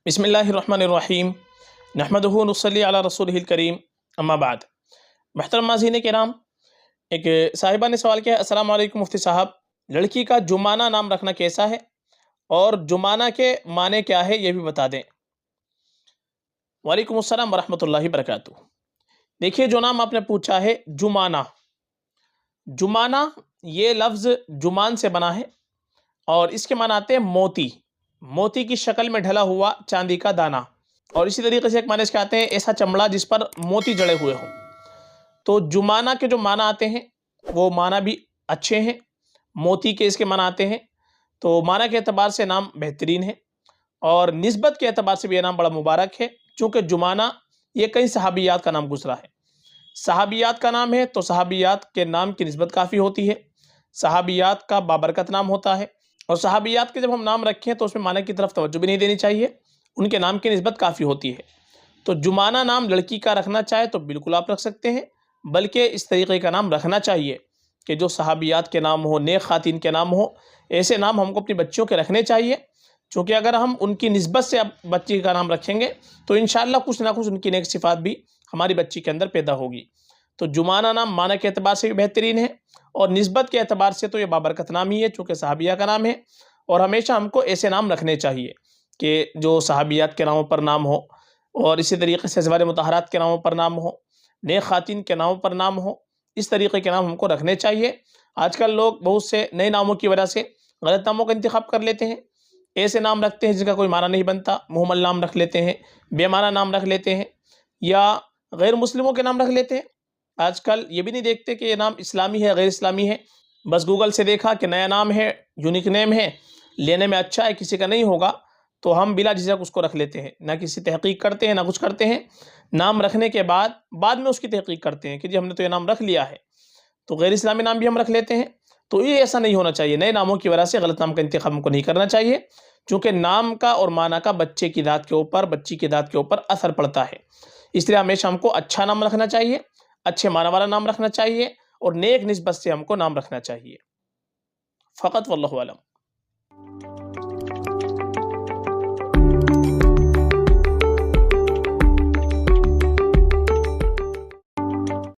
بسم اللہ الرحمن الرحیم نحمدہ ونصلی علی رسولہ الکریم اما بعد۔ محترم ناظرین کرام، ایک صاحبہ نے سوال کیا، السلام علیکم مفتی صاحب، لڑکی کا جمانہ نام رکھنا کیسا ہے اور جمانہ کے معنی کیا ہے یہ بھی بتا دیں۔ وعلیکم السلام ورحمۃ اللہ وبرکاتہ۔ دیکھیے، جو نام آپ نے پوچھا ہے جمانہ، جمانہ یہ لفظ جمان سے بنا ہے اور اس کے معنی آتے ہیں موتی، موتی کی شکل میں ڈھلا ہوا چاندی کا دانہ، اور اسی طریقے سے ایک معنی اس کے آتے ہیں ایسا چمڑا جس پر موتی جڑے ہوئے ہوں۔ تو جمانہ کے جو معنی آتے ہیں وہ معنی بھی اچھے ہیں، موتی کے اس کے معنی آتے ہیں، تو معنی کے اعتبار سے نام بہترین ہے اور نسبت کے اعتبار سے بھی یہ نام بڑا مبارک ہے، چونکہ جمانہ یہ کئی صحابیات کا نام گزرا ہے۔ صحابیات کا نام ہے تو صحابیات کے نام کی نسبت کافی ہوتی ہے، صحابیات کا بابرکت نام ہوتا ہے، اور صحابیات کے جب ہم نام رکھیں تو اس میں معنی کی طرف توجہ بھی نہیں دینی چاہیے، ان کے نام کی نسبت کافی ہوتی ہے۔ تو جمانہ نام لڑکی کا رکھنا چاہے تو بالکل آپ رکھ سکتے ہیں، بلکہ اس طریقے کا نام رکھنا چاہیے کہ جو صحابیات کے نام ہو، نیک خواتین کے نام ہو، ایسے نام ہم کو اپنی بچیوں کے رکھنے چاہیے، چونکہ اگر ہم ان کی نسبت سے اب بچی کا نام رکھیں گے تو انشاءاللہ کچھ نہ کچھ ان کی نیک صفات بھی ہماری بچی کے اندر پیدا ہوگی۔ تو جمانہ نام معنی کے اعتبار سے بھی بہترین ہے اور نسبت کے اعتبار سے تو یہ بابرکت نام ہی ہے، چونکہ صحابیہ کا نام ہے، اور ہمیشہ ہم کو ایسے نام رکھنے چاہیے کہ جو صحابیات کے ناموں پر نام ہو، اور اسی طریقے سے ازواج مطہرات کے ناموں پر نام ہو، نیک خواتین کے ناموں پر نام ہو، اس طریقے کے نام ہم کو رکھنے چاہیے۔ آج کل لوگ بہت سے نئے ناموں کی وجہ سے غلط ناموں کا انتخاب کر لیتے ہیں، ایسے نام رکھتے ہیں جن کا کوئی معنی نہیں بنتا، محمل نام رکھ لیتے ہیں، بے معنی نام رکھ لیتے ہیں، یا غیر مسلموں کے نام رکھ لیتے ہیں۔ آج کل یہ بھی نہیں دیکھتے کہ یہ نام اسلامی ہے غیر اسلامی ہے، بس گوگل سے دیکھا کہ نیا نام ہے، یونیک نیم ہے، لینے میں اچھا ہے، کسی کا نہیں ہوگا تو ہم بلا جھجک اس کو رکھ لیتے ہیں، نہ کسی تحقیق کرتے ہیں نہ کچھ کرتے ہیں۔ نام رکھنے کے بعد میں اس کی تحقیق کرتے ہیں کہ جی ہم نے تو یہ نام رکھ لیا ہے، تو غیر اسلامی نام بھی ہم رکھ لیتے ہیں۔ تو یہ ایسا نہیں ہونا چاہیے، نئے ناموں کی وجہ سے غلط نام کا انتخاب ہم کو نہیں کرنا چاہیے، چونکہ نام کا اور معنی کا بچے کی ذات کے اوپر، بچی کی ذات کے اوپر اثر پڑتا ہے۔ اس لیے ہمیشہ ہم کو اچھا نام رکھنا چاہیے، اچھے معنی والا نام رکھنا چاہیے، اور نیک نسبت سے ہم کو نام رکھنا چاہیے۔ فقط واللہ اعلم۔